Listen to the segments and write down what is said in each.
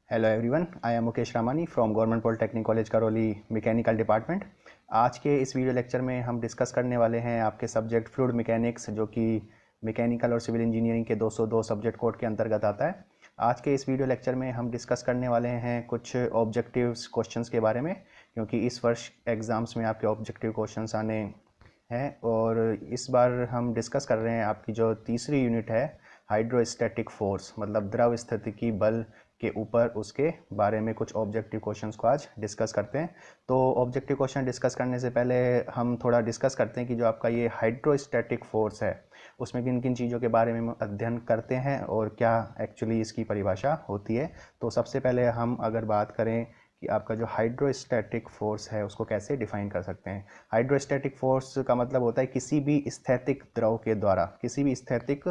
Hello everyone, I am Mukesh Ramani from government polytechnic college Karauli mechanical department. आज के इस video lecture में हम डिस्कस करने वाले हैं आपके सब्जेक्ट फ्लूइड मैकेनिक्स, जो कि मैकेनिकल और सिविल इंजीनियरिंग के 202 सब्जेक्ट कोड के अंतर्गत आता है। आज के इस वीडियो लेक्चर में हम डिस्कस करने वाले हैं कुछ ऑब्जेक्टिव्स क्वेश्चंस के बारे में, क्योंकि इस वर्ष एग्ज़ाम्स में आपके ऑब्जेक्टिव क्वेश्चंस आने हैं। और इस बार हम डिस्कस कर रहे हैं आपकी जो तीसरी यूनिट है, हाइड्रोस्टैटिक फोर्स, मतलब द्रव स्थितिकी बल के ऊपर, उसके बारे में कुछ ऑब्जेक्टिव क्वेश्चंस को आज डिस्कस करते हैं। तो ऑब्जेक्टिव क्वेश्चन डिस्कस करने से पहले हम थोड़ा डिस्कस करते हैं कि जो आपका ये हाइड्रोस्टैटिक फोर्स है उसमें किन किन चीज़ों के बारे में हम अध्ययन करते हैं और क्या एक्चुअली इसकी परिभाषा होती है। तो सबसे पहले हम अगर बात करें कि आपका जो हाइड्रोस्टैटिक फोर्स है उसको कैसे डिफाइन कर सकते हैं। हाइड्रोस्टैटिक फोर्स का मतलब होता है किसी भी स्थैतिक द्रव के द्वारा, किसी भी स्थैतिक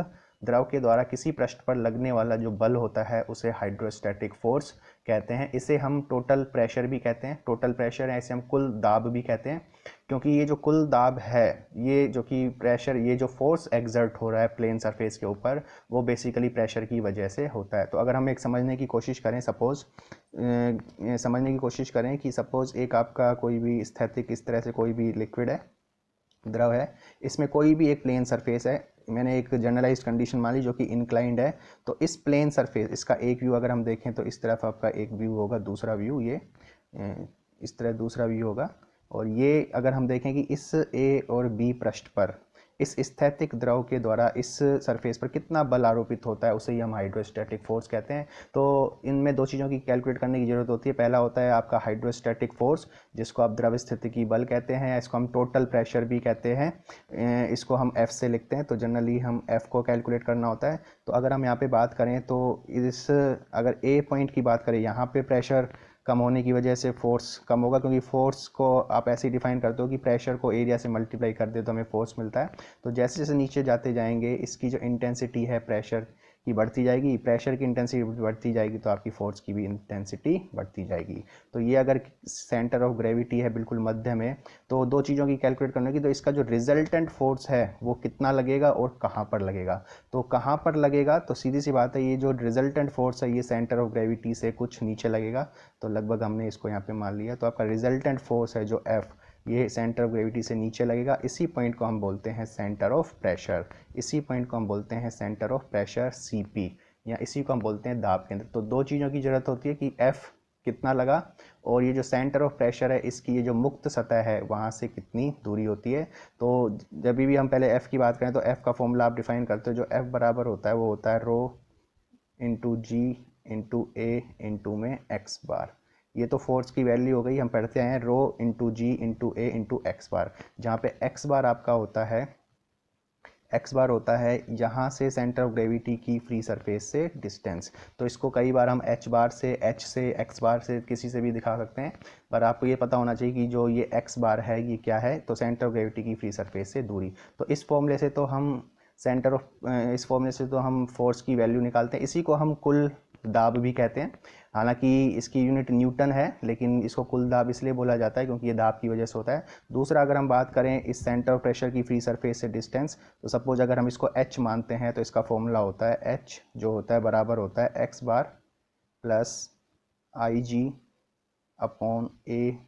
द्रव के द्वारा किसी पृष्ठ पर लगने वाला जो बल होता है उसे हाइड्रोस्टैटिक फोर्स कहते हैं। इसे हम टोटल प्रेशर भी कहते हैं, टोटल प्रेशर है, इसे हम कुल दाब भी कहते हैं, क्योंकि ये जो कुल दाब है, ये जो कि प्रेशर, ये जो फोर्स एग्जर्ट हो रहा है प्लेन सरफेस के ऊपर, वो बेसिकली प्रेशर की वजह से होता है। तो अगर हम एक समझने की कोशिश करें, समझने की कोशिश करें कि सपोज़ एक आपका कोई भी स्थैतिक, इस तरह से कोई भी लिक्विड है, द्रव है, इसमें कोई भी एक प्लेन सरफेस है, मैंने एक जनरलाइज्ड कंडीशन मान ली जो कि इंक्लाइंड है। तो इस प्लेन सरफेस, इसका एक व्यू अगर हम देखें तो इस तरफ आपका एक व्यू होगा, दूसरा व्यू ये इस तरह दूसरा व्यू होगा। और ये अगर हम देखें कि इस ए और बी पृष्ठ पर इस स्थैतिक द्रव के द्वारा इस सरफेस पर कितना बल आरोपित होता है, उसे ही हम हाइड्रोस्टैटिक फोर्स कहते हैं। तो इनमें दो चीज़ों की कैलकुलेट करने की ज़रूरत होती है। पहला होता है आपका हाइड्रोस्टैटिक फोर्स, जिसको आप द्रव स्थितिकी बल कहते हैं, इसको हम टोटल प्रेशर भी कहते हैं। इसको हम एफ से लिखते हैं, तो जनरली हम एफ को कैलकुलेट करना होता है। तो अगर हम यहाँ पे बात करें तो अगर ए पॉइंट की बात करें, यहाँ पे प्रेशर कम होने की वजह से फोर्स कम होगा, क्योंकि फोर्स को आप ऐसे ही डिफाइन करते हो कि प्रेशर को एरिया से मल्टीप्लाई कर दे तो हमें फोर्स मिलता है। तो जैसे जैसे नीचे जाते जाएंगे, इसकी जो इंटेंसिटी है प्रेशर की बढ़ती जाएगी, प्रेशर की इंटेंसिटी बढ़ती जाएगी, तो आपकी फोर्स की भी इंटेंसिटी बढ़ती जाएगी। तो ये अगर सेंटर ऑफ ग्रेविटी है बिल्कुल मध्य में, तो दो चीज़ों की कैलकुलेट करने की, तो इसका जो रिजल्टेंट फोर्स है वो कितना लगेगा और कहाँ पर लगेगा। तो कहाँ पर लगेगा, तो सीधी सी बात है, ये जो रिजल्टेंट फोर्स है ये सेंटर ऑफ ग्रेविटी से कुछ नीचे लगेगा, तो लगभग हमने इसको यहाँ पे मान लिया। तो आपका रिजल्टेंट फोर्स है जो एफ, ये सेंटर ऑफ ग्रेविटी से नीचे लगेगा। इसी पॉइंट को हम बोलते हैं सेंटर ऑफ प्रेशर, इसी पॉइंट को हम बोलते हैं सेंटर ऑफ प्रेशर सीपी, या इसी को हम बोलते हैं दाब केंद्र। तो दो चीज़ों की ज़रूरत होती है कि एफ कितना लगा, और ये जो सेंटर ऑफ प्रेशर है इसकी ये जो मुक्त सतह है वहाँ से कितनी दूरी होती है। तो जब भी हम पहले एफ़ की बात करें तो एफ़ का फॉर्मूला आप डिफाइन करते हो, जो एफ़ बराबर होता है वो होता है रो इंटू जी इंटू ए इंटू में एक्स बार। ये तो फोर्स की वैल्यू हो गई, हम पढ़ते हैं रो इंटू जी इंटू ए इंटू एक्स बार, जहाँ पे एक्स बार आपका होता है, एक्स बार होता है यहाँ से सेंटर ऑफ ग्रेविटी की फ्री सरफेस से डिस्टेंस। तो इसको कई बार हम एच बार से, एच से, एक्स बार से, किसी से भी दिखा सकते हैं, पर आपको ये पता होना चाहिए कि जो ये एक्स बार है ये क्या है, तो सेंटर ऑफ ग्रेविटी की फ्री सरफेस से दूरी। तो इस फॉर्मूले से तो हम इस फॉर्मूले से तो हम फोर्स की वैल्यू निकालते हैं। इसी को हम कुल दाब भी कहते हैं। हालांकि इसकी यूनिट न्यूटन है, लेकिन इसको कुल दाब इसलिए बोला जाता है क्योंकि ये दाब की वजह से होता है। दूसरा, अगर हम बात करें इस सेंटर ऑफ प्रेशर की फ्री सरफेस से डिस्टेंस, तो सपोज अगर हम इसको h मानते हैं तो इसका फॉर्मूला होता है h, जो होता है बराबर होता है एक्स बार प्लस आई जी अपॉन ए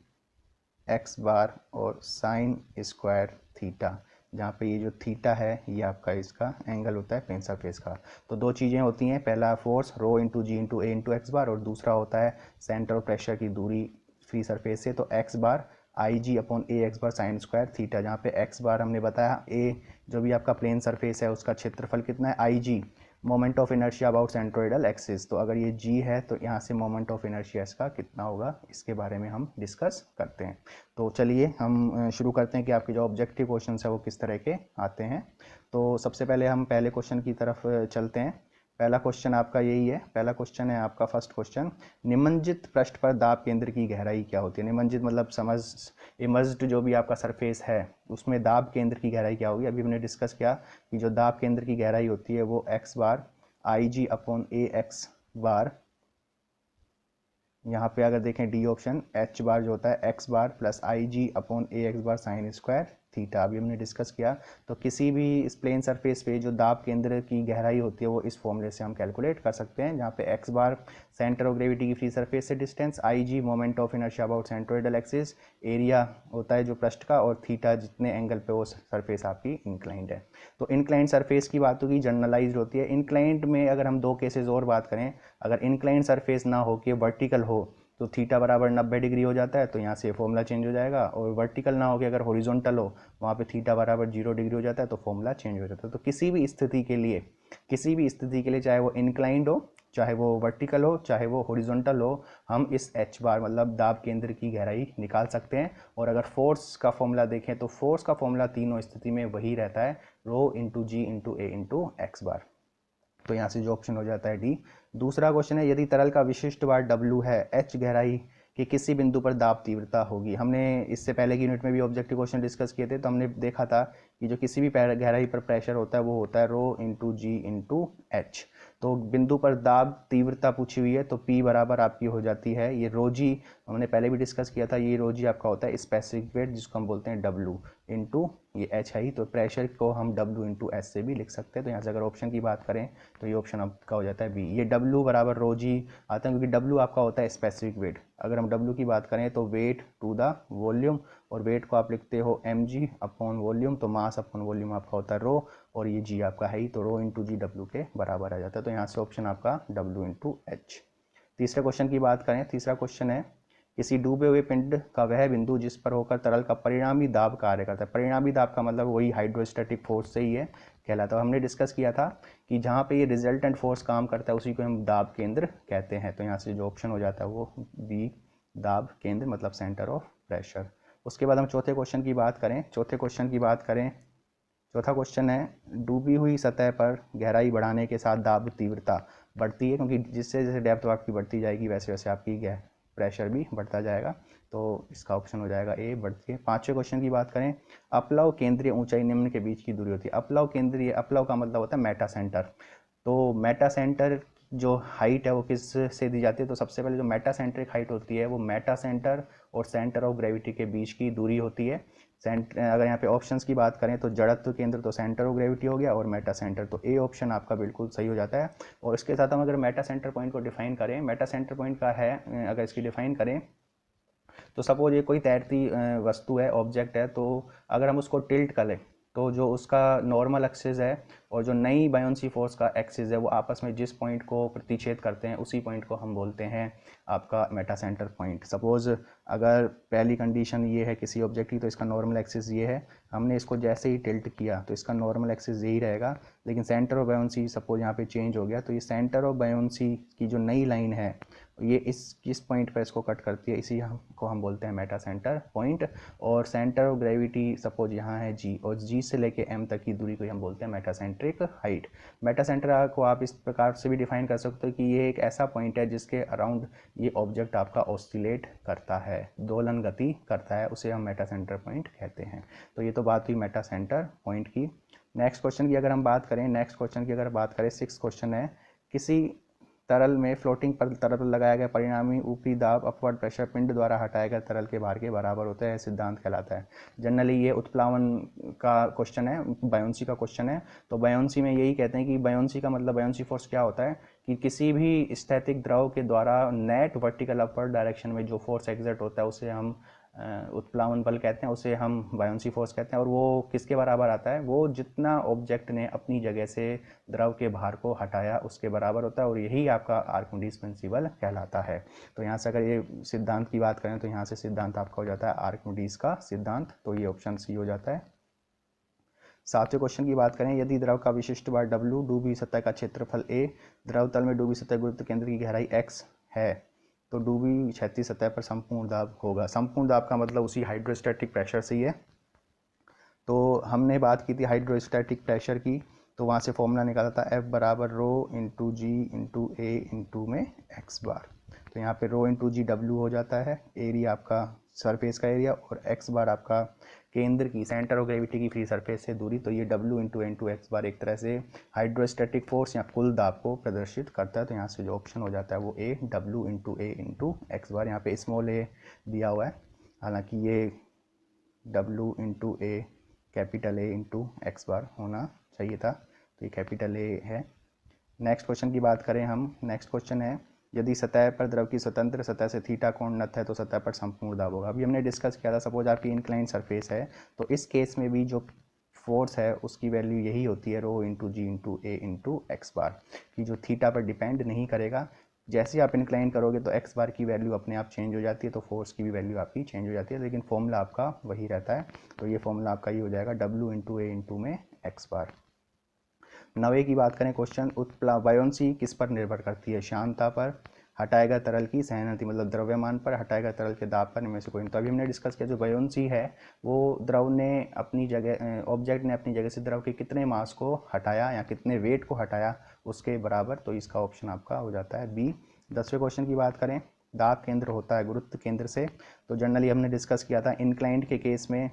एक्स बार और साइन स्क्वायर थीटा, जहाँ पे ये जो थीटा है ये आपका इसका एंगल होता है प्लेन सरफेस का। तो दो चीज़ें होती हैं, पहला फोर्स रो इंटू जी इंटू ए इंटू एक्स बार, और दूसरा होता है सेंटर ऑफ प्रेशर की दूरी फ्री सरफेस से, तो एक्स बार आई जी अपॉन ए एक्स बार साइन स्क्वायर थीटा, जहाँ पे एक्स बार हमने बताया ए जो भी आपका प्लेन सरफेस है उसका क्षेत्रफल कितना है, I G moment of inertia about centroidal axis. तो अगर ये जी है तो यहाँ से मोमेंट ऑफ इनर्शिया इसका कितना होगा, इसके बारे में हम डिस्कस करते हैं। तो चलिए हम शुरू करते हैं कि आपके जो ऑब्जेक्टिव क्वेश्चन है वो किस तरह के आते हैं। तो सबसे पहले हम पहले क्वेश्चन की तरफ चलते हैं। पहला क्वेश्चन आपका यही है, पहला क्वेश्चन है आपका फर्स्ट क्वेश्चन, निमज्जित पृष्ठ पर दाब केंद्र की गहराई क्या होती है। निमज्जित मतलब समझ इमर्ज्ड, जो भी आपका सरफेस है उसमें दाब केंद्र की गहराई क्या होगी। अभी हमने डिस्कस किया कि जो दाब केंद्र की गहराई होती है वो एक्स बार आई जी अपॉन ए एक्स बार, यहाँ पे अगर देखें डी ऑप्शन, एच बार जो होता है एक्स बार प्लस आई जी अपॉन ए एक्स बार साइन स्क्वायर थीटा, अभी हमने डिस्कस किया। तो किसी भी इस प्लेन सरफेस पे जो दाब केंद्र की गहराई होती है वो इस फॉर्मूले से हम कैलकुलेट कर सकते हैं, जहाँ पे X bar centre of gravity की फ्री सरफेस से distance, I G moment of inertia about centroidal axis, area होता है जो पृष्ठ का, और थीटा जितने एंगल पे वो सरफेस आपकी इंक्लाइंड है। तो इंक्लाइंड सरफेस की बात होगी, जनरलाइज होती है। इंक्लाइंड में अगर हम दो केसेस और बात करें, अगर इंक्लाइंड सरफेस ना हो कि वर्टिकल हो तो थीटा बराबर 90 डिग्री हो जाता है, तो यहाँ से फॉर्मूला चेंज हो जाएगा। और वर्टिकल ना हो कि अगर हॉरिजॉन्टल हो वहाँ पे थीटा बराबर 0 डिग्री हो जाता है, तो फॉर्मूला चेंज हो जाता है। तो किसी भी स्थिति के लिए चाहे वो इंक्लाइंड हो, चाहे वो वर्टिकल हो, चाहे वो हॉरिजॉन्टल हो, हम इस एच बार मतलब दाब केंद्र की गहराई निकाल सकते हैं। और अगर फोर्स का फॉर्मूला देखें तो फोर्स का फॉर्मूला तीनों स्थिति में वही रहता है, रो इंटू जी इंटू ए इंटू एक्स बार। तो यहाँ से जो ऑप्शन हो जाता है डी। दूसरा क्वेश्चन है, यदि तरल का विशिष्ट बार W है, H गहराई कि किसी बिंदु पर दाब तीव्रता होगी। हमने इससे पहले की यूनिट में भी ऑब्जेक्टिव क्वेश्चन डिस्कस किए थे, तो हमने देखा था कि जो किसी भी गहराई पर प्रेशर होता है वो होता है रो इंटू जी इंटू एच। तो बिंदु पर दाब तीव्रता पूछी हुई है, तो P बराबर आपकी हो जाती है ये रो जी, हमने पहले भी डिस्कस किया था, ये रो जी आपका होता है स्पेसिफिक वेट जिसको हम बोलते हैं W इंटू ये एच है ही, तो प्रेशर को हम W इंटू एच से भी लिख सकते हैं। तो यहाँ से अगर ऑप्शन की बात करें तो ये ऑप्शन आपका हो जाता है बी। ये W बराबर रो जी आता है क्योंकि W आपका होता है स्पेसिफिक वेट। अगर हम W की बात करें तो वेट टू द वॉल्यूम, और वेट को आप लिखते हो mg अपॉन वॉल्यूम, तो मास अपॉन वॉल्यूम आपका होता है रो, और ये g आपका है ही, तो रो इंटू जी W के बराबर आ जाता है। तो यहाँ से ऑप्शन आपका W इंटू एच। तीसरे क्वेश्चन की बात करें, तीसरा क्वेश्चन है, किसी डूबे हुए पिंड का वह बिंदु जिस पर होकर तरल का परिणामी दाब कार्य करता है। परिणामी दाब का मतलब वही हाइड्रोस्टैटिक फोर्स से ही है कहलाता है। हमने डिस्कस किया था कि जहाँ पे ये रिजल्टेंट फोर्स काम करता है उसी को हम दाब केंद्र कहते हैं। तो यहाँ से जो ऑप्शन हो जाता है वो बी, दाब केंद्र मतलब सेंटर ऑफ प्रेशर। उसके बाद हम चौथे क्वेश्चन की बात करें, चौथा क्वेश्चन है, डूबी हुई सतह पर गहराई बढ़ाने के साथ दाब तीव्रता बढ़ती है, क्योंकि जिससे जैसे डेप्थ आपकी बढ़ती जाएगी वैसे वैसे आपकी प्रेशर भी बढ़ता जाएगा। तो इसका ऑप्शन हो जाएगा ए, बढ़ती है। पांचवें क्वेश्चन की बात करें, अपलव केंद्रीय ऊंचाई निम्न के बीच की दूरी होती है। अपलव का मतलब होता है मेटा सेंटर। तो मेटा सेंटर जो हाइट है वो किस से दी जाती है, तो सबसे पहले जो मेटा सेंट्रिक हाइट होती है वो मेटा सेंटर और सेंटर ऑफ ग्रेविटी के बीच की दूरी होती है। अगर यहाँ पे ऑप्शंस की बात करें तो जड़त्व केंद्र तो सेंटर ऑफ ग्रेविटी हो गया, और मेटा सेंटर, तो ए ऑप्शन आपका बिल्कुल सही हो जाता है। और इसके साथ हम अगर मेटा सेंटर पॉइंट को डिफाइन करें, मेटा सेंटर पॉइंट का है, अगर इसकी डिफाइन करें तो सपोज ये कोई तैरती वस्तु है, ऑब्जेक्ट है, तो अगर हम उसको टिल्ट करें तो जो उसका नॉर्मल एक्सिस है और जो नई बायोंसी फोर्स का एक्सिस है वो आपस में जिस पॉइंट को प्रतिच्छेद करते हैं उसी पॉइंट को हम बोलते हैं आपका मेटा सेंटर पॉइंट। सपोज अगर पहली कंडीशन ये है किसी ऑब्जेक्ट की, तो इसका नॉर्मल एक्सिस ये है, हमने इसको जैसे ही टिल्ट किया तो इसका नॉर्मल एक्सिस यही रहेगा, लेकिन सेंटर ऑफ बायोंसी सपोज यहाँ पे चेंज हो गया, तो ये सेंटर ऑफ बायोंसी की जो नई लाइन है ये किस पॉइंट पर इसको कट करती है, इसी को हम बोलते हैं मेटा सेंटर पॉइंट। और सेंटर ऑफ ग्रेविटी सपोज यहाँ है जी, और जी से लेके एम तक की दूरी को हम बोलते हैं Meta centric height. Meta centre को आप इस प्रकार से भी डिफाइन कर सकते हो कि ये एक ऐसा पॉइंट है जिसके अराउंड ये ऑब्जेक्ट आपका ऑस्सिलेट करता है, दोलन गति करता है, उसे हम मेटा सेंटर पॉइंट कहते हैं। तो ये तो बात हुई मेटा सेंटर पॉइंट की। नेक्स्ट क्वेश्चन की अगर बात करें, सिक्स क्वेश्चन है, किसी तरल में फ्लोटिंग पर तरल पर लगाया गया परिणामी ऊपरी दाब अपवर्ड प्रेशर पिंड द्वारा हटाया गया तरल के भार के बराबर होता है, सिद्धांत कहलाता है। जनरली ये उत्प्लावन का क्वेश्चन है, बायोंसी का क्वेश्चन है। तो बायोंसी में यही कहते हैं कि बायोंसी का मतलब बायोंसी फोर्स क्या होता है कि किसी भी स्थैतिक द्रव के द्वारा नेट वर्टिकल अपवर्ड डायरेक्शन में जो फोर्स एग्जर्ट होता है उसे हम उत्प्लावन बल कहते हैं, उसे हम बायोंसी फोर्स कहते हैं। और वो किसके बराबर आता है, वो जितना ऑब्जेक्ट ने अपनी जगह से द्रव के भार को हटाया उसके बराबर होता है, और यही आपका आर्किमिडीज प्रिंसिपल कहलाता है। तो यहाँ से अगर ये सिद्धांत की बात करें तो यहाँ से सिद्धांत आपका हो जाता है आर्किमिडीज का सिद्धांत, तो ये ऑप्शन सी हो जाता है। सातवें क्वेश्चन की बात करें, यदि द्रव का विशिष्ट बार W, डूबी सतह का क्षेत्रफल A, द्रव तल में डूबी सतह गुरुत्व केंद्र की गहराई x है, तो डूबी क्षैतिज सतह पर संपूर्ण दाब होगा। संपूर्ण दाब का मतलब उसी हाइड्रोस्टैटिक प्रेशर से ही है। तो हमने बात की थी हाइड्रोस्टैटिक प्रेशर की, तो वहाँ से फॉर्मूला निकाला था F बराबर रो इंटू जी इंटू ए इंटू में एक्स बार। तो यहाँ पे रो इंटू जी W हो जाता है, एरिया आपका सरफेस का एरिया, और एक्स बार आपका केंद्र की सेंटर ऑफ ग्रेविटी की फ्री सरफेस से दूरी। तो ये W into N to x bar एक तरह से हाइड्रोस्टैटिक फोर्स या कुल दाब को प्रदर्शित करता है। तो यहाँ से जो ऑप्शन हो जाता है वो ए, W इंटू ए इंटू एक्स बार। यहाँ पे स्मॉल ए दिया हुआ है, हालांकि ये W into A capital A into x bar होना चाहिए था, तो ये कैपिटल ए है। नेक्स्ट क्वेश्चन की बात करें हम, नेक्स्ट क्वेश्चन है यदि सतह पर द्रव की स्वतंत्र सतह से थीटा कोण नत है तो सतह पर संपूर्ण दाब होगा। अभी हमने डिस्कस किया था, सपोज आपकी इंक्लाइन सरफेस है तो इस केस में भी जो फोर्स है उसकी वैल्यू यही होती है रो इंटू जी इंटू ए इंटू एक्स बार, कि जो थीटा पर डिपेंड नहीं करेगा। जैसे ही आप इंक्लाइन करोगे तो एक्स बार की वैल्यू अपने आप चेंज हो जाती है, तो फोर्स की भी वैल्यू आपकी चेंज हो जाती है, लेकिन फॉर्मूला आपका वही रहता है। तो ये फॉर्मूला आपका ये हो जाएगा डब्ल्यू इंटू ए इंटू में एक्स बार। 9 की बात करें क्वेश्चन, उत्प्लावयंसी किस पर निर्भर करती है? श्यानता पर, हटाएगा तरल की सहनति मतलब द्रव्यमान पर, हटाएगा तरल के दाब पर, इनमें से कोई नहीं। तो अभी हमने डिस्कस किया जो बयोंसी है वो द्रव ने अपनी जगह, ऑब्जेक्ट ने अपनी जगह से द्रव के कितने मास को हटाया या कितने वेट को हटाया उसके बराबर, तो इसका ऑप्शन आपका हो जाता है बी। 10वें क्वेश्चन की बात करें, दाब केंद्र होता है गुरुत्व केंद्र से, तो जनरली हमने डिस्कस किया था इंक्लाइंड के केस में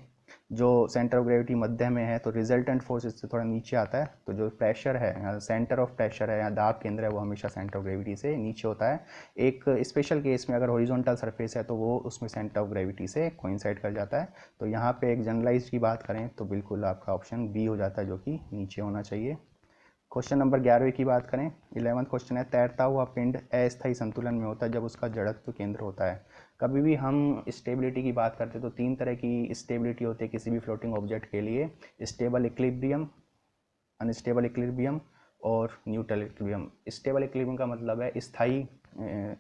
जो सेंटर ऑफ ग्रेविटी मध्य में है तो रिजल्टेंट फोर्स इससे थोड़ा नीचे आता है, तो जो प्रेशर है, सेंटर ऑफ प्रेशर है या दाब केंद्र है वो हमेशा सेंटर ऑफ ग्रेविटी से नीचे होता है। एक स्पेशल केस में अगर हॉरिजॉन्टल सरफेस है तो वो उसमें सेंटर ऑफ ग्रेविटी से कोइंसाइड कर जाता है। तो यहाँ पे एक जनरलाइज की बात करें तो बिल्कुल आपका ऑप्शन बी हो जाता है, जो कि नीचे होना चाहिए। क्वेश्चन नंबर 11 की बात करें, 11वां क्वेश्चन है, तैरता हुआ पिंड अस्थायी संतुलन में होता है जब उसका जड़त्व केंद्र होता है। कभी भी हम स्टेबिलिटी की बात करते हैं तो 3 तरह की स्टेबिलिटी होती है किसी भी फ्लोटिंग ऑब्जेक्ट के लिए, स्टेबल इक्विलिब्रियम, अनस्टेबल इक्विलिब्रियम और न्यूट्रल इक्विलिब्रियम। स्टेबल इक्विलिब्रियम का मतलब है स्थायी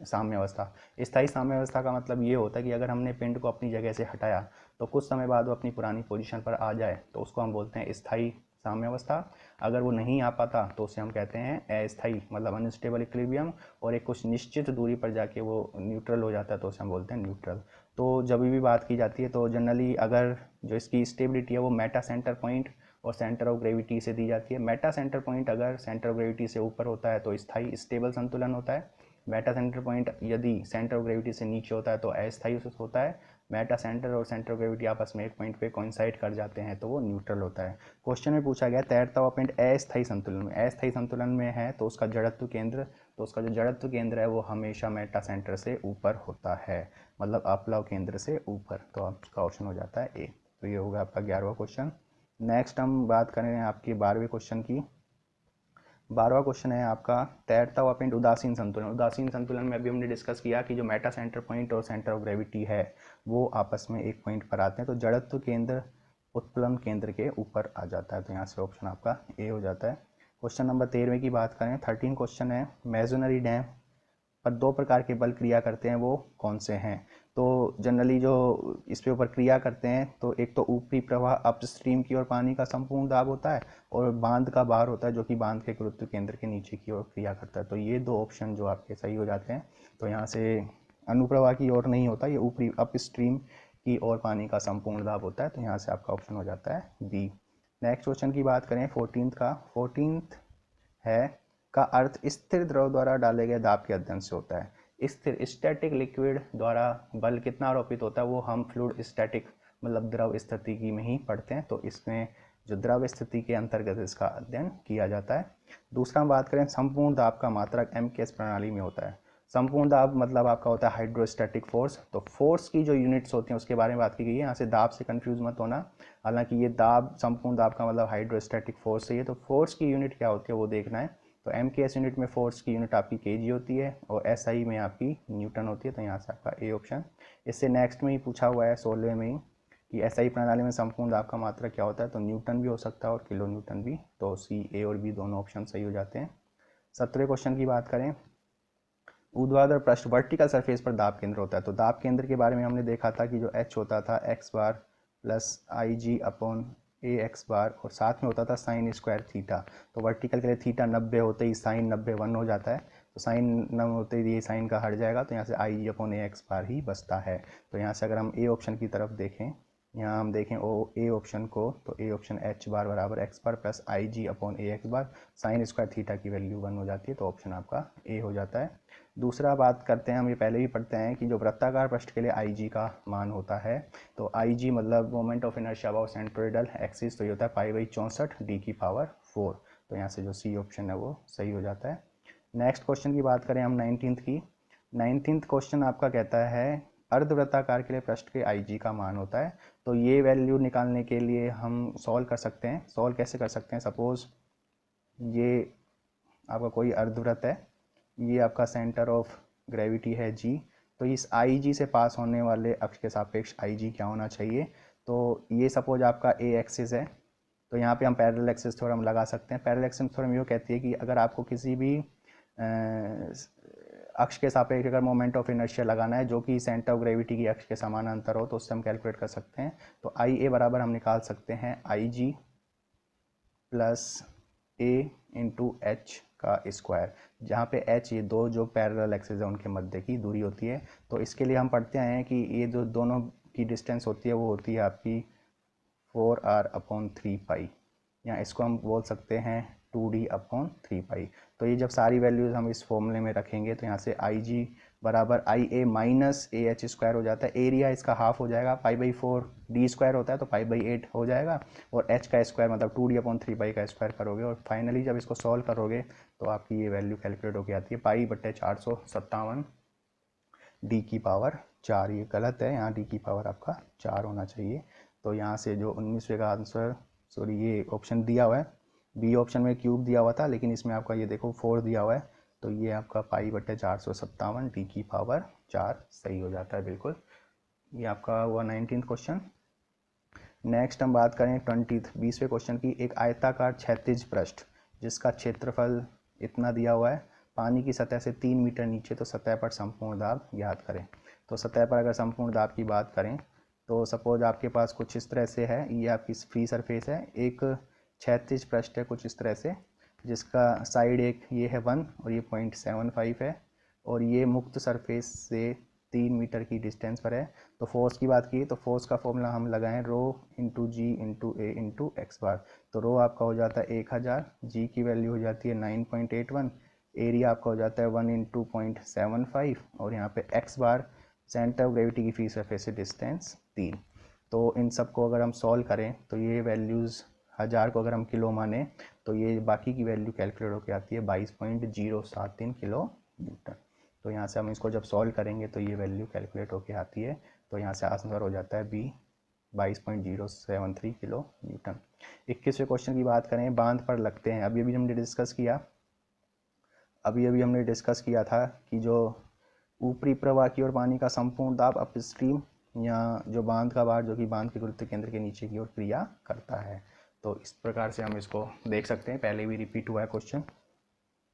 साम्य अवस्था। स्थायी साम्य अवस्था का मतलब ये होता है कि अगर हमने पिंड को अपनी जगह से हटाया तो कुछ समय बाद वो अपनी पुरानी पोजीशन पर आ जाए तो उसको हम बोलते हैं स्थायी साम्य अवस्था। अगर वो नहीं आ पाता तो उसे हम कहते हैं अस्थायी मतलब अनस्टेबल इक्विलिब्रियम, और एक कुछ निश्चित दूरी पर जाके वो न्यूट्रल हो जाता है तो उसे हम बोलते हैं न्यूट्रल। तो जब भी बात की जाती है तो जनरली अगर जो इसकी स्टेबिलिटी है वो मेटा सेंटर पॉइंट और सेंटर ऑफ ग्रेविटी से दी जाती है। मेटा सेंटर पॉइंट अगर सेंटर ऑफ ग्रेविटी से ऊपर होता है तो स्थायी स्टेबल संतुलन होता है। मेटा सेंटर पॉइंट यदि सेंटर ऑफ ग्रेविटी से नीचे होता है तो अस्थायी होता है। मेटा सेंटर और सेंटर ऑफ ग्रेविटी आपस में एक पॉइंट पे कोइंसाइड कर जाते हैं तो वो न्यूट्रल होता है। क्वेश्चन में पूछा गया तैरता हुआ पिंड अस्थायी संतुलन में, अस्थायी संतुलन में है तो उसका जड़त्व केंद्र, तो उसका जो जड़त्व केंद्र है वो हमेशा मेटा सेंटर से ऊपर होता है, मतलब अपलव केंद्र से ऊपर, तो आपका ऑप्शन हो जाता है ए। तो ये होगा आपका 11वां क्वेश्चन। नेक्स्ट हम बात करें आपकी 12वें क्वेश्चन की। 12वां क्वेश्चन है आपका, तैरता हुआ पिंड उदासीन संतुलन। उदासीन संतुलन में अभी हमने डिस्कस किया कि जो मेटा सेंटर पॉइंट और सेंटर ऑफ ग्रेविटी है वो आपस में एक पॉइंट पर आते हैं, तो जड़त्व केंद्र उत्प्लवन केंद्र के ऊपर आ जाता है, तो यहाँ से ऑप्शन आपका ए हो जाता है। क्वेश्चन नंबर 13 की बात करें, 13 क्वेश्चन है, मेसोनरी डैम पर 2 प्रकार के बल क्रिया करते हैं वो कौन से हैं? तो जनरली जो इस पे ऊपर क्रिया करते हैं तो एक तो ऊपरी प्रवाह अपस्ट्रीम की ओर पानी का संपूर्ण दाब होता है, और बांध का भार होता है जो कि बांध के गुरुत्व केंद्र के नीचे की ओर क्रिया करता है। तो ये 2 ऑप्शन जो आपके सही हो जाते हैं। तो यहाँ से अनुप्रवाह की ओर नहीं होता, ये ऊपरी अपस्ट्रीम की ओर पानी का संपूर्ण दाब होता है, तो यहाँ से आपका ऑप्शन हो जाता है बी। नेक्स्ट क्वेश्चन की बात करें 14 का, 14 है का अर्थ स्थिर द्रव द्वारा डाले गए दाब के अध्ययन से होता है। स्थिर स्टैटिक लिक्विड द्वारा बल कितना आरोपित होता है वो हम फ्लूइड स्टैटिक मतलब द्रव स्थिति में ही पढ़ते हैं, तो इसमें जो द्रव स्थिति के अंतर्गत इसका अध्ययन किया जाता है। दूसरा हम बात करें संपूर्ण दाब का मात्रक एमकेएस प्रणाली में होता है। संपूर्ण दाब मतलब आपका होता है हाइड्रोस्टैटिक फोर्स, तो फोर्स की जो यूनिट्स होती हैं उसके बारे में बात की गई है, यहाँ से दाब से कंफ्यूज मत होना। हालांकि ये दाब संपूर्ण दाब का मतलब हाइड्रोस्टैटिक फोर्स है, तो फोर्स की यूनिट क्या होती है वो देखना है। तो एम के एस यूनिट में फोर्स की यूनिट आपकी केजी होती है और एस आई में आपकी न्यूटन होती है, तो यहाँ से आपका ए ऑप्शन। इससे नेक्स्ट में ही पूछा हुआ है 16 में ही कि एस आई प्रणाली में संपूर्ण दाब का मात्रक क्या होता है, तो न्यूटन भी हो सकता है और किलो न्यूटन भी, तो सी ए और बी दोनों ऑप्शन सही हो जाते हैं। 17वें क्वेश्चन की बात करें, ऊर्ध्वाधर पृष्ठ वर्टिकल सरफेस पर दाब केंद्र होता है। तो दाब केंद्र के बारे में हमने देखा था कि जो एच होता था एक्स बार प्लस आई जी अपॉन ए एक्स बार, और साथ में होता था साइन स्क्वायर थीटा। तो वर्टिकल के लिए थीटा 90 होते ही साइन 90 1 हो जाता है, तो साइन 9 होते ही ये साइन का हट जाएगा, तो यहाँ से आई जी अपॉन ए एक्स बार ही बचता है। तो यहाँ से अगर हम ए ऑप्शन की तरफ देखें, यहाँ हम देखें ओ ए ऑप्शन को, तो ए ऑप्शन एच बार बराबर एक्स बार प्लस आई जी अपॉन ए एक्स बार, साइन स्क्वायर थीटा की वैल्यू 1 हो जाती है, तो ऑप्शन आपका ए हो जाता है। दूसरा बात करते हैं, हम ये पहले भी पढ़ते हैं कि जो वृत्ताकार पृष्ठ के लिए आई जी का मान होता है, तो आई जी मतलब moment of inertia about centroidal axis, तो ये होता है पाई/64 डी की पावर 4, तो यहाँ से जो सी ऑप्शन है वो सही हो जाता है। नेक्स्ट क्वेश्चन की बात करें हम 19th की। 19th क्वेश्चन आपका कहता है अर्धवृत्ताकार के लिए पृष्ठ के IG का मान होता है। तो ये वैल्यू निकालने के लिए हम सॉल्व कर सकते हैं। सॉल्व कैसे कर सकते हैं? सपोज़ ये आपका कोई अर्धवृत्त है, ये आपका सेंटर ऑफ ग्रेविटी है G, तो इस IG से पास होने वाले अक्ष के सापेक्ष IG क्या होना चाहिए? तो ये सपोज आपका A एक्सिस है, तो यहाँ पे हम पैरेलल एक्सिस थ्योरम लगा सकते हैं। पैरेलल एक्सिस थ्योरम ये कहती है कि अगर आपको किसी भी अक्ष के सापेक्ष अगर मोमेंट ऑफ इनर्शिया लगाना है जो कि सेंटर ऑफ ग्रेविटी की अक्ष के समानांतर हो, तो उससे हम कैलकुलेट कर सकते हैं। तो IA बराबर हम निकाल सकते हैं IG plus A into H का स्क्वायर, जहाँ पे h ये दो जो पैरेलल एक्सिस है उनके मध्य की दूरी होती है। तो इसके लिए हम पढ़ते आए हैं कि ये जो दोनों की डिस्टेंस होती है वो होती है आपकी 4r/3π, या इसको हम बोल सकते हैं 2d/3π। तो ये जब सारी वैल्यूज़ हम इस फॉर्मूले में रखेंगे तो यहाँ से IG बराबर IA माइनस AH स्क्वायर हो जाता है। एरिया इसका हाफ हो जाएगा, π/4 d स्क्वायर होता है तो π/8 हो जाएगा, और h का स्क्वायर मतलब 2d/3π का स्क्वायर करोगे, और फाइनली जब इसको सॉल्व करोगे तो आपकी ये वैल्यू कैलकुलेट होकर आती है π/457 d की पावर 4। ये गलत है, यहाँ d की पावर आपका 4 होना चाहिए। तो यहाँ से जो 19वें का आंसर, सॉरी ये ऑप्शन दिया हुआ है, बी ऑप्शन में क्यूब दिया हुआ था लेकिन इसमें आपका ये देखो 4 दिया हुआ है, तो ये आपका π/457 d की पावर 4 सही हो जाता है बिल्कुल। ये आपका हुआ 19th क्वेश्चन। नेक्स्ट हम बात करें 20वें क्वेश्चन की। एक आयताकार क्षैतिज पृष्ठ जिसका क्षेत्रफल इतना दिया हुआ है, पानी की सतह से 3 मीटर नीचे, तो सतह पर संपूर्ण दाब ज्ञात करें। तो सतह पर अगर संपूर्ण दाब की बात करें तो सपोज आपके पास कुछ इस तरह से है, ये आपकी फ्री सरफेस है, एक क्षैतिज पृष्ठ है कुछ इस तरह से, जिसका साइड एक ये है 1 और ये 0.75 है, और ये मुक्त सरफेस से 3 मीटर की डिस्टेंस पर है। तो फोर्स की बात की तो फोर्स का फॉर्मूला हम लगाएं रो इंटू जी इंटू ए इंटू एक्स बार। तो रो आपका हो जाता है 1000, जी की वैल्यू हो जाती है 9.81, एरिया आपका हो जाता है 1 इंटू 0.75, और यहाँ पे X bar centre of gravity की फ्री सरफेस से डिस्टेंस 3। तो इन सब को अगर हम सॉल्व करें तो ये वैल्यूज़ 1000 को अगर हम किलो माने तो ये बाकी की वैल्यू कैलकुलेट होकर आती है 22.073 किलो न्यूटन। तो यहाँ से हम इसको जब सॉल्व करेंगे तो ये वैल्यू कैलकुलेट होकर आती है। तो यहाँ से आंसर हो जाता है बी 22.073 किलो न्यूटन। 21वें क्वेश्चन की बात करें, बांध पर लगते हैं। अभी हमने डिस्कस किया था कि जो ऊपरी प्रवाह की ओर पानी का संपूर्ण दाब अपस्ट्रीम, या जो बांध का भार जो कि बांध के गुरुत्व केंद्र के नीचे की ओर क्रिया करता है। तो इस प्रकार से हम इसको देख सकते हैं, पहले भी रिपीट हुआ है क्वेश्चन।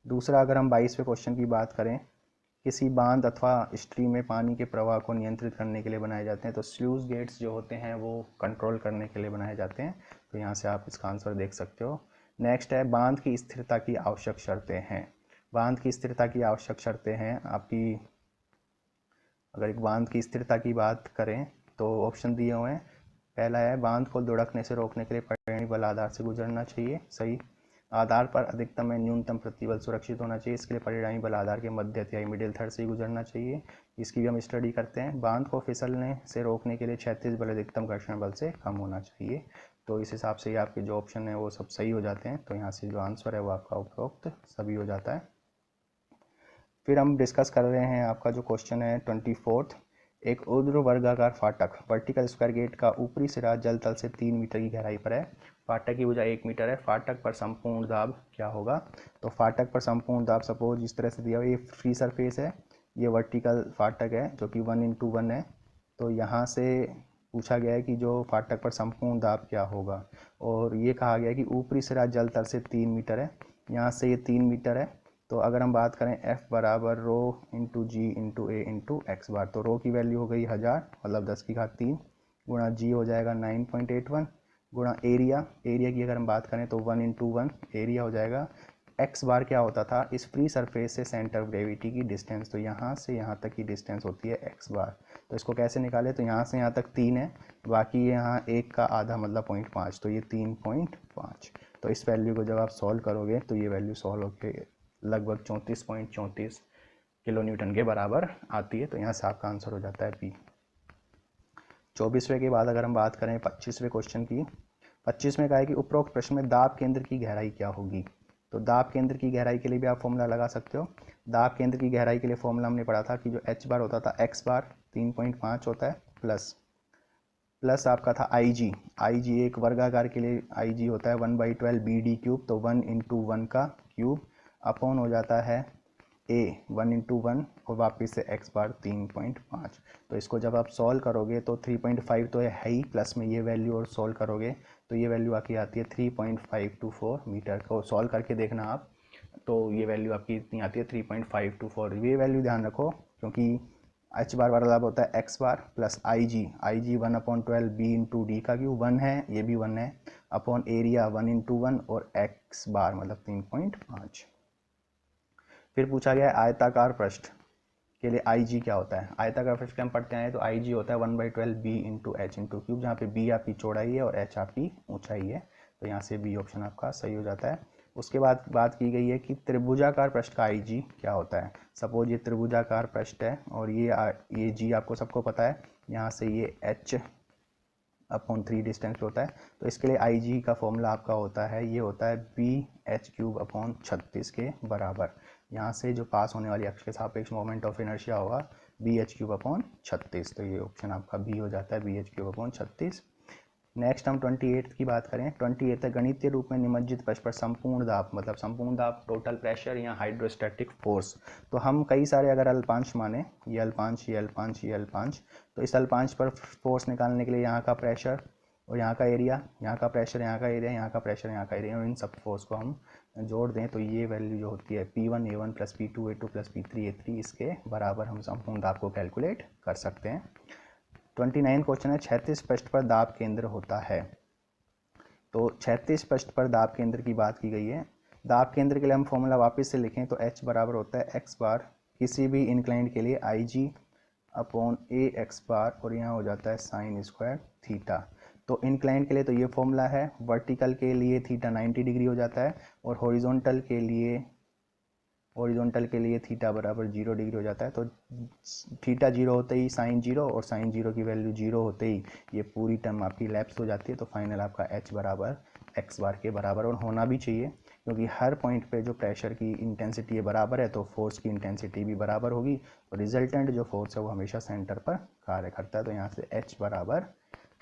दूसरा, अगर हम 22वें क्वेश्चन की बात करें, किसी बांध अथवा स्ट्रीम में पानी के प्रवाह को नियंत्रित करने के लिए बनाए जाते हैं। तो स्लूज गेट्स जो होते हैं वो कंट्रोल करने के लिए बनाए जाते हैं। तो यहाँ से आप इसका आंसर देख सकते हो। नेक्स्ट है, बांध की स्थिरता की आवश्यक शर्तें हैं। बांध की स्थिरता की आवश्यक शर्तें हैं आपकी, अगर एक बांध की स्थिरता की बात करें तो ऑप्शन दिए हुए हैं। पहला है, बांध को लुढ़कने से रोकने के लिए परिणामी बल आधार से गुजरना चाहिए, सही। आधार पर अधिकतम में न्यूनतम प्रतिबल सुरक्षित होना चाहिए, इसके लिए परिणामी बल आधार के मध्य या मिडिल थर्ड से ही गुजरना चाहिए। इसकी भी हम स्टडी करते हैं। बांध को फिसलने से रोकने के लिए क्षैतिज बल अधिकतम घर्षण बल से कम होना चाहिए। तो इस हिसाब से आपके जो ऑप्शन है वो सब सही हो जाते हैं। तो यहाँ से जो आंसर है वो आपका उपरोक्त सभी हो जाता है। फिर हम डिस्कस कर रहे हैं आपका जो क्वेश्चन है 24th। एक ऊर्ध्वाधर फाटक वर्टिकल स्क्वायर गेट का ऊपरी सिरा जल तल से 3 मीटर की गहराई पर है। फाटक की भुजा 1 मीटर है। फाटक पर संपूर्ण दाब क्या होगा? तो फाटक पर संपूर्ण दाब सपोज इस तरह से दिया हुआ, ये फ्री सरफेस है, ये वर्टिकल फाटक है जो कि 1:1 है। तो यहाँ से पूछा गया है कि जो फाटक पर संपूर्ण दाब क्या होगा, और ये कहा गया है कि ऊपरी सिरा जल तल से 3 मीटर है, यहाँ से ये 3 मीटर है। तो अगर हम बात करें F बराबर रो इंटू जी इंटू ए इंटू एक्स बार, तो रो की वैल्यू हो गई 1000 मतलब 10⁻³ गुणा जी हो जाएगा 9.81 गुणा एरिया की अगर हम बात करें तो 1:1 एरिया हो जाएगा। एक्स बार क्या होता था? इस फ्री सरफेस से सेंटर ऑफ ग्रेविटी की डिस्टेंस, तो यहाँ से यहाँ तक की डिस्टेंस होती है एक्स बार। तो इसको कैसे निकाले? तो यहाँ से यहाँ तक 3 है, बाकी यहाँ 1 का आधा मतलब 0.5, तो ये 3.5। तो इस वैल्यू को जब आप सॉल्व करोगे तो ये वैल्यू सॉल्व होकर लगभग 34.34 किलो न्यूटन के बराबर आती है। तो यहाँ से आपका आंसर हो जाता है बी। 24वें के बाद अगर हम बात करें 25वें क्वेश्चन की, 25 में कहा है कि उपरोक्त प्रश्न में दाब केंद्र की गहराई क्या होगी? तो दाब केंद्र की गहराई के लिए भी आप फॉर्मूला लगा सकते हो। दाब केंद्र की गहराई के लिए फॉर्मूला हमने पढ़ा था कि जो h बार होता था x बार 3.5 होता है प्लस आपका था IG एक वर्गाकार के लिए IG होता है 1/12 BD क्यूब, तो 1 इंटू 1 का क्यूब अपॉन हो जाता है A 1 इंटू 1 और वापस से x बार 3.5। तो इसको जब आप सॉल्व करोगे तो 3.5 तो है ही, प्लस में ये वैल्यू और सॉल्व करोगे तो ये वैल्यू आपकी आती है 3.524 मीटर। को सॉल्व करके देखना आप, तो ये वैल्यू आपकी इतनी आती है 3.524। ये वैल्यू ध्यान रखो क्योंकि h बार मतलब होता है x bar plus IG 1/12 b into D का क्यू 1 है, ये भी 1 है, अपॉन एरिया 1 इंटू 1 और x बार मतलब 3.5। फिर पूछा गया है आयताकार पृष्ठ के लिए IG क्या होता है। आयताकार पृष्ठ के हम पढ़ते हैं तो IG होता है 1/12 b into H into cube, जहाँ पे b आपकी चौड़ाई है और h आपकी ऊंचाई है, तो यहाँ से b ऑप्शन आपका सही हो जाता है। उसके बाद बात की गई है कि त्रिभुजाकार पृष्ठ का IG क्या होता है। सपोज ये त्रिभुजाकार पृष्ठ है और ये G आपको सबको पता है, यहाँ से ये h अपॉन 3 डिस्टेंस पे होता है, तो इसके लिए IG का फॉर्मूला आपका होता है, ये होता है BH³ अपॉन 36 के बराबर। यहाँ से जो पास होने वाली अक्ष के सापेक्ष मोमेंट ऑफ इनर्शिया होगा BH³ अपॉन 36, तो ये ऑप्शन आपका बी हो जाता है BH³ अपॉन 36। नेक्स्ट हम 28 की बात करें। 28 है गणितीय रूप में निमज्जित पृष्ठ पर संपूर्ण दाब, मतलब संपूर्ण दाब टोटल प्रेशर या हाइड्रोस्टैटिक फोर्स। तो हम कई सारे अगर अल्पांश माने, ये अल्पांश ये अल्पांश ये अल्पांश, तो इस अल्पांश पर फोर्स निकालने के लिए यहाँ का प्रेशर और यहाँ का एरिया, यहाँ का प्रेशर यहाँ का एरिया, यहाँ का प्रेशर यहाँ का एरिया, और इन सब फोर्स को हम जोड़ दें तो ये वैल्यू जो होती है P1 A1 plus P2 A2 plus P3 A3, इसके बराबर हम संपूर्ण दाब को कैलकुलेट कर सकते हैं। 29 क्वेश्चन है क्षैतिज पृष्ठ पर दाब केंद्र होता है। तो क्षैतिज पृष्ठ पर दाब केंद्र की बात की गई है। दाब केंद्र के लिए हम फॉर्मूला वापस से लिखें तो H बराबर होता है x बार किसी भी इंक्लाइंड के लिए IG अपॉन ए एक्स बार, और यहाँ हो जाता है साइन स्क्वायर थीटा। तो इंक्लाइंड के लिए तो ये फॉर्मूला है, वर्टिकल के लिए थीटा 90 डिग्री हो जाता है और हॉरिजॉन्टल के लिए थीटा बराबर 0 डिग्री हो जाता है। तो थीटा 0 होते ही साइन 0 और साइन 0 की वैल्यू 0 होते ही ये पूरी टर्म आपकी लैप्स हो जाती है। तो फाइनल आपका h बराबर x बार के बराबर, और होना भी चाहिए क्योंकि हर पॉइंट पे जो प्रेशर की इंटेंसिटी है बराबर है तो फोर्स की इंटेंसिटी भी बराबर होगी, तो रिजल्टेंट जो फोर्स है वो हमेशा सेंटर पर कार्य करता है। तो यहाँ से h बराबर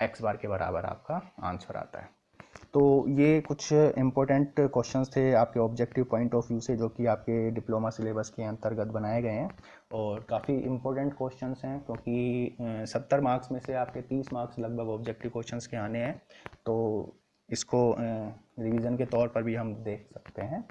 x बार के बराबर आपका आंसर आता है। तो ये कुछ इम्पोर्टेंट क्वेश्चंस थे आपके ऑब्जेक्टिव पॉइंट ऑफ व्यू से, जो कि आपके डिप्लोमा सिलेबस के अंतर्गत बनाए गए हैं, और काफ़ी इम्पोर्टेंट क्वेश्चंस हैं क्योंकि 70 मार्क्स में से आपके 30 मार्क्स लगभग ऑब्जेक्टिव क्वेश्चंस के आने हैं। तो इसको रिवीजन के तौर पर भी हम देख सकते हैं।